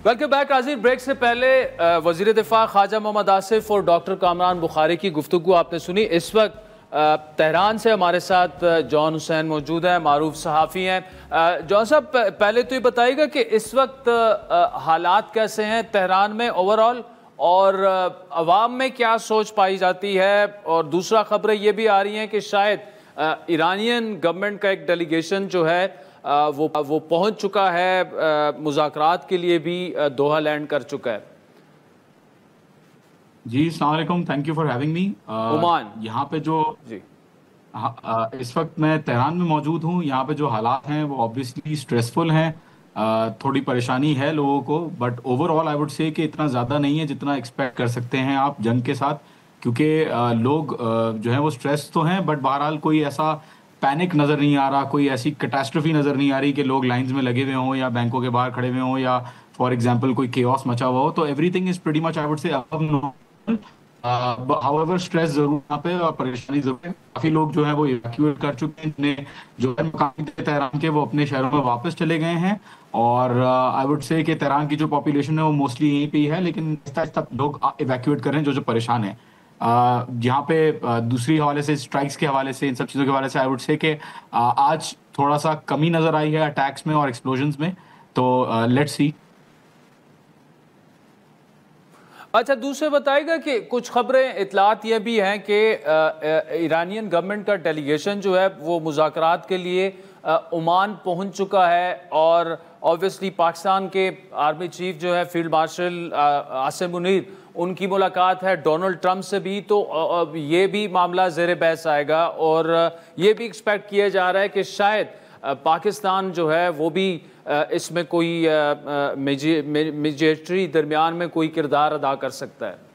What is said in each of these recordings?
Welcome back नाज़रीन। Break से पहले वज़ीर दिफा ख्वाजा मोहम्मद आसिफ और डॉक्टर कामरान बुखारी की गुफ्तगू आपने सुनी। इस वक्त तेहरान से हमारे साथ जॉन हुसैन मौजूद हैं, मारूफ सहाफ़ी हैं। जॉन साहब, पहले तो ये बताइएगा कि इस वक्त हालात कैसे हैं तेहरान में ओवरऑल, और अवाम में क्या सोच पाई जाती है। और दूसरा, खबरें ये भी आ रही हैं कि शायद ईरानियन गवर्नमेंट का एक डेलीगेशन जो है वो पहुंच चुका है, मुज़ाकरात के लिए भी दोहा लैंड कर चुका है। जी, अस्सलाम वालेकुम, thank you for having me. Oman यहाँ पे जो जी। इस वक्त मैं तेहरान में मौजूद हूँ। यहाँ पे जो हालात हैं वो ऑब्वियसली स्ट्रेसफुल हैं। थोड़ी परेशानी है लोगों को, but overall I would say कि इतना ज़्यादा नहीं है जितना एक्सपेक्ट कर सकते हैं आप जंग के साथ। क्योंकि लोग जो है वो स्ट्रेस तो हैं, बट बहरहाल कोई ऐसा पैनिक नज़र नहीं आ रहा, कोई ऐसी कैटास्ट्रोफी नज़र नहीं आ रही कि लोग लाइंस में लगे हुए हों या बैंकों के बाहर खड़े हुए हों या फॉर एग्जांपल कोई केओस मचा हुआ हो। तो everything is pretty much I would say अब नॉर्मल। हाउएवर स्ट्रेस जरूर यहाँ पे और परेशानी जरूर है। काफी लोग जो है वो इवैक्यूएट कर चुके हैं, जिन्हें जो है मकान थे तेहरान के, वो अपने शहरों में वापस चले गए हैं। और आई वुड से कि तेहरान की जो पॉपुलेशन है वो मोस्टली यहीं पे ही है, लेकिन आहिस्ता आहिस्ता लोग इवैक्यूएट कर रहे हैं जो जो परेशान है। यहाँ पे दूसरी हवाले से, स्ट्राइक्स के हवाले से, इन सब चीज़ों के हवाले से आई वुड से कि आज थोड़ा सा कमी नजर आई है अटैक्स में और एक्सप्लोजन्स में। तो लेट्स सी। अच्छा, दूसरे बताएगा कि कुछ खबरें इतलात ये भी हैं कि ईरानियन गवर्नमेंट का डेलीगेशन जो है वो मुज़ाकरात के लिए ओमान पहुंच चुका है। और ऑब्वियसली पाकिस्तान के आर्मी चीफ जो है फील्ड मार्शल आसिम मुनीर, उनकी मुलाकात है डोनाल्ड ट्रंप से भी। तो ये भी मामला ज़ेर बहस आएगा। और ये भी एक्सपेक्ट किया जा रहा है कि शायद पाकिस्तान जो है वो भी इसमें कोई मीडिएटरी दरमियान में कोई किरदार अदा कर सकता है।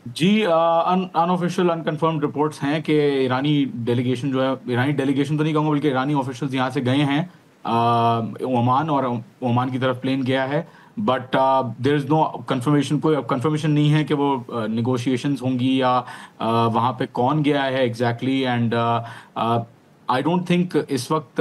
जी, अनऑफिशियल अनकन्फर्म्ड रिपोर्ट्स हैं कि ईरानी डेलीगेशन जो है, ईरानी डेलीगेशन तो नहीं कहूँगा बल्कि ईरानी ऑफिशियल्स यहाँ से गए हैं ओमान, और ओमान की तरफ प्लेन गया है। But there is no confirmation, कोई कंफर्मेशन नहीं है कि वो निगोशिएशंस होंगी या वहाँ पे कौन गया है exactly. And I don't think इस वक्त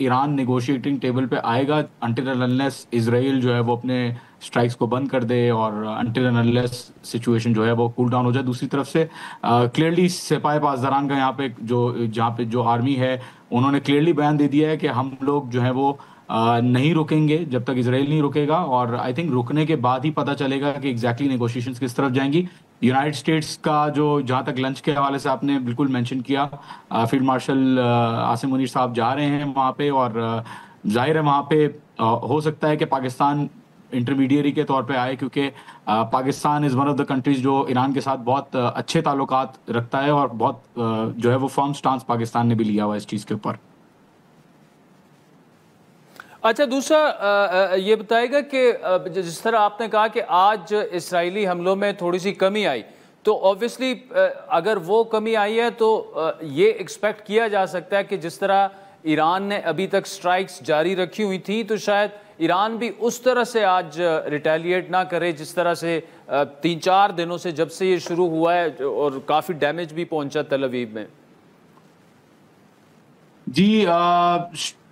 ईरान नेगोशिएटिंग टेबल पे आएगा अनटिल एंड अनलेस इजराइल जो है वो अपने स्ट्राइक्स को बंद कर दे और अनटिल एंड अनलेस सिचुएशन जो है वो कूल डाउन हो जाए। दूसरी तरफ से क्लियरली सिपाही पासदारान का यहाँ पे जहाँ पे जो आर्मी है, उन्होंने क्लियरली बयान दे दिया है कि हम लोग जो है वो नहीं रुकेंगे जब तक इजराइल नहीं रुकेगा। और आई थिंक रुकने के बाद ही पता चलेगा कि एग्जैक्टली नेगोशिएशंस किस तरफ जाएंगी। यूनाइटेड स्टेट्स का जो, जहाँ तक लंच के हवाले से आपने बिल्कुल मेंशन किया, फील्ड मार्शल आसिम मुनीर साहब जा रहे हैं वहाँ पे। और जाहिर है वहाँ पे हो सकता है कि पाकिस्तान इंटरमीडिएरी के तौर पे आए, क्योंकि Pakistan is one of the countries जो ईरान के साथ बहुत अच्छे ताल्लुकात रखता है और बहुत जो है वो फर्म स्टांस पाकिस्तान ने भी लिया हुआ है इस चीज़ के ऊपर। अच्छा, दूसरा ये बताएगा कि जिस तरह आपने कहा कि आज इस्राएली हमलों में थोड़ी सी कमी आई, तो ऑब्वियसली अगर वो कमी आई है तो ये एक्सपेक्ट किया जा सकता है कि जिस तरह ईरान ने अभी तक स्ट्राइक्स जारी रखी हुई थी, तो शायद ईरान भी उस तरह से आज रिटेलिएट ना करे जिस तरह से 3-4 दिनों से जब से ये शुरू हुआ है और काफ़ी डैमेज भी पहुंचा तल अवीव में। जी,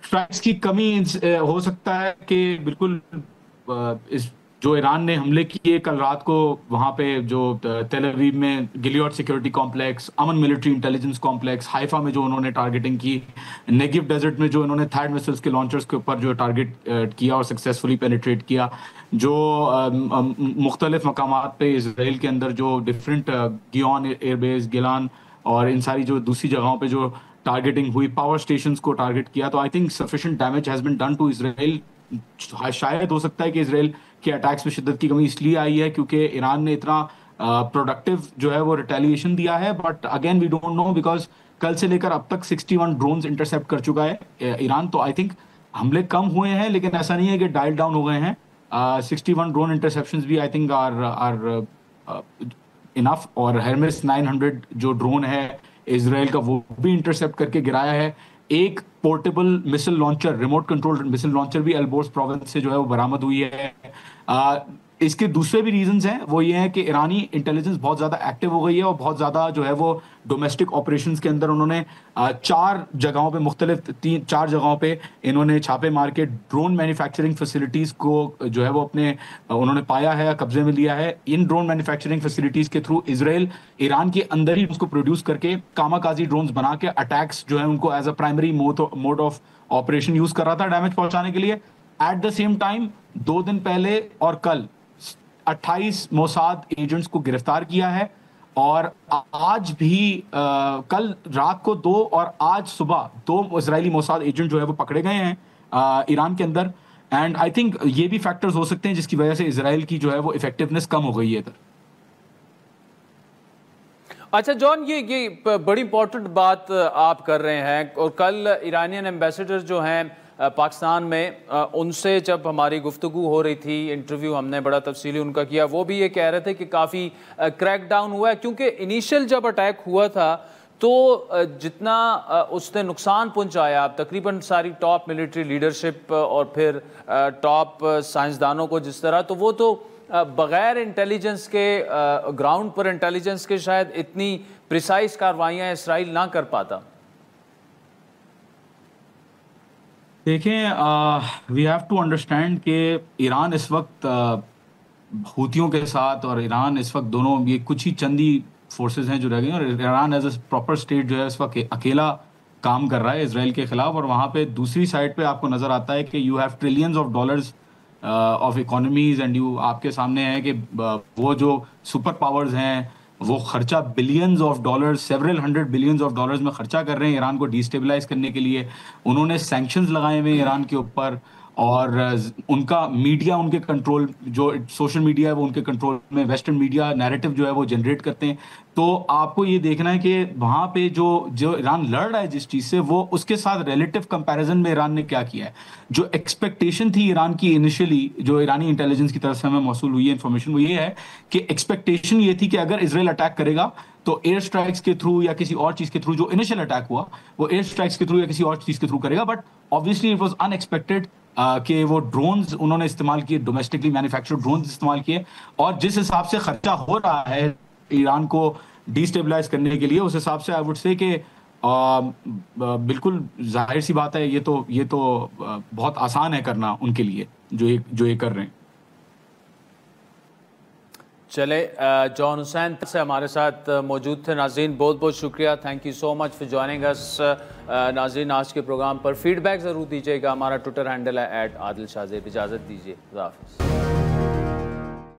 स्ट्राइक्स की कमी हो सकता है कि बिल्कुल इस जो ईरान ने हमले किए कल रात को वहाँ पे, जो तेल अवीव में गिलियड सिक्योरिटी कॉम्प्लेक्स, अमन मिलिट्री इंटेलिजेंस कॉम्प्लेक्स, हाइफा में जो उन्होंने टारगेटिंग की, नेगिव डेजर्ट में जो इन्होंने थर्ड मिसाइल्स के लॉन्चर्स के ऊपर जो टारगेट किया और सक्सेसफुली पेनिट्रेट किया, जो मुख्तलिफ मकामात पे इसराइल के अंदर जो डिफरेंट गियोन एयरबेस, गिलान और इन सारी जो दूसरी जगहों पे जो टारगेटिंग हुई, पावर स्टेशंस को टारगेट किया। तो I think sufficient damage has been done to Israel. शायद हो सकता है कि इसराइल के अटैक्स में शिद्दत की कमी इसलिए आई है क्योंकि ईरान ने इतना प्रोडक्टिव जो है वो रिटेलिएशन दिया है। But again we don't know, because कल से लेकर अब तक 61 ड्रोन्स इंटरसेप्ट कर चुका है ईरान। तो आई थिंक हमले कम हुए हैं, लेकिन ऐसा नहीं है कि डायल डाउन हो गए हैं। 61 ड्रोन इंटरसेप्शंस भी आई थिंक आर इनफ। और हेरमेस 900 जो ड्रोन है इसराइल का, वो भी इंटरसेप्ट करके गिराया है। एक portable missile launcher, remote control missile launcher भी एल्बोर्स प्रोविंस से जो है वो बरामद हुई है। इसके दूसरे भी रीजंस हैं, वो ये है कि ईरानी इंटेलिजेंस बहुत ज़्यादा एक्टिव हो गई है और बहुत ज़्यादा जो है वो डोमेस्टिक ऑपरेशंस के अंदर उन्होंने 4 जगहों पे मुख्तलिफ 4 जगहों पे इन्होंने छापे मार के ड्रोन मैन्युफैक्चरिंग फैसिलिटीज़ को जो है वो अपने उन्होंने पाया है, कब्जे में लिया है। इन ड्रोन मैन्युफैक्चरिंग फैसिलिटीज़ के थ्रू इजराइल ईरान के अंदर ही उसको प्रोड्यूस करके कामाकाजी ड्रोन्स बना के अटैक्स जो है उनको as a primary mode of operation use कर रहा था डैमेज पहुंचाने के लिए। एट द सेम टाइम 2 दिन पहले और कल 28 मोसाद एजेंट्स को गिरफ्तार किया है और आज भी कल रात को 2 और आज सुबह 2 इजरायली मोसाद एजेंट जो है वो पकड़े गए हैं ईरान के अंदर। एंड आई थिंक ये भी फैक्टर्स हो सकते हैं जिसकी वजह से इजराइल की जो है वो इफेक्टिवनेस कम हो गई है इधर। अच्छा जॉन, ये बड़ी इंपॉर्टेंट बात आप कर रहे हैं और कल ईरानियन एम्बेसडर जो हैं पाकिस्तान में, उनसे जब हमारी गुफ्तगू हो रही थी, इंटरव्यू हमने बड़ा तफसीली उनका किया, वो भी ये कह रहे थे कि काफ़ी क्रैकडाउन हुआ है क्योंकि इनिशियल जब अटैक हुआ था तो जितना उसने नुकसान पहुंचाया, तकरीबन सारी टॉप मिलिट्री लीडरशिप और फिर टॉप साइंसदानों को जिस तरह, तो वो तो बग़ैर इंटेलिजेंस के ग्राउंड पर इंटेलिजेंस के शायद इतनी प्रिसाइज कार्रवाइयाँ इसराइल ना कर पाता। देखें, वी हैव टू अंडरस्टैंड कि ईरान इस वक्त हूतियों के साथ और ईरान इस वक्त दोनों ये कुछ ही चंदी फोर्सेस हैं जो रह गई और Iran as a proper state जो है इस वक्त अकेला काम कर रहा है इजराइल के खिलाफ। और वहाँ पे दूसरी साइड पे आपको नज़र आता है कि you have trillions of dollars of economies and you आपके सामने है कि वो जो सुपर पावर्स हैं वो खर्चा billions of dollars, several hundred billions of dollars में खर्चा कर रहे हैं ईरान को डिस्टेबलाइज करने के लिए। उन्होंने सैंक्शंस लगाए हुए ईरान के ऊपर और उनका मीडिया उनके कंट्रोल, जो सोशल मीडिया है वो उनके कंट्रोल में, वेस्टर्न मीडिया नैरेटिव जो है वो जनरेट करते हैं। तो आपको ये देखना है कि वहाँ पे जो ईरान लड़ रहा है जिस चीज़ से, वो उसके साथ रिलेटिव कंपैरिजन में ईरान ने क्या किया है। जो एक्सपेक्टेशन थी ईरान की इनिशियली, जो ईरानी इंटेलिजेंस की तरफ से हमें मौसूल हुई है इन्फॉर्मेशन, वो ये है कि एक्सपेक्टेशन ये थी कि अगर इसराइल अटैक करेगा तो एयर स्ट्राइक्स के थ्रू या किसी और चीज़ के थ्रू, जो इनिशियल अटैक हुआ वो एयर स्ट्राइक्स के थ्रू या किसी और चीज़ के थ्रू करेगा। But obviously it was unexpected कि वो ड्रोन्स उन्होंने इस्तेमाल किए, डोमेस्टिकली मैन्युफैक्चर्ड ड्रोन्स इस्तेमाल किए। और जिस हिसाब से खर्चा हो रहा है ईरान को डिस्टेबलाइज करने के लिए, उस हिसाब से आई वुड से कि बिल्कुल जाहिर सी बात है, ये तो बहुत आसान है करना उनके लिए जो ये कर रहे हैं। चले, जॉन हुसैन से हमारे साथ मौजूद थे। नाज़रीन बहुत बहुत शुक्रिया, thank you so much for joining us. नाज़रीन आज के प्रोग्राम पर फीडबैक ज़रूर दीजिएगा। हमारा ट्विटर हैंडल है @आदिल शाहज़ेब। इजाज़त दीजिए, खुदा हाफ़िज़।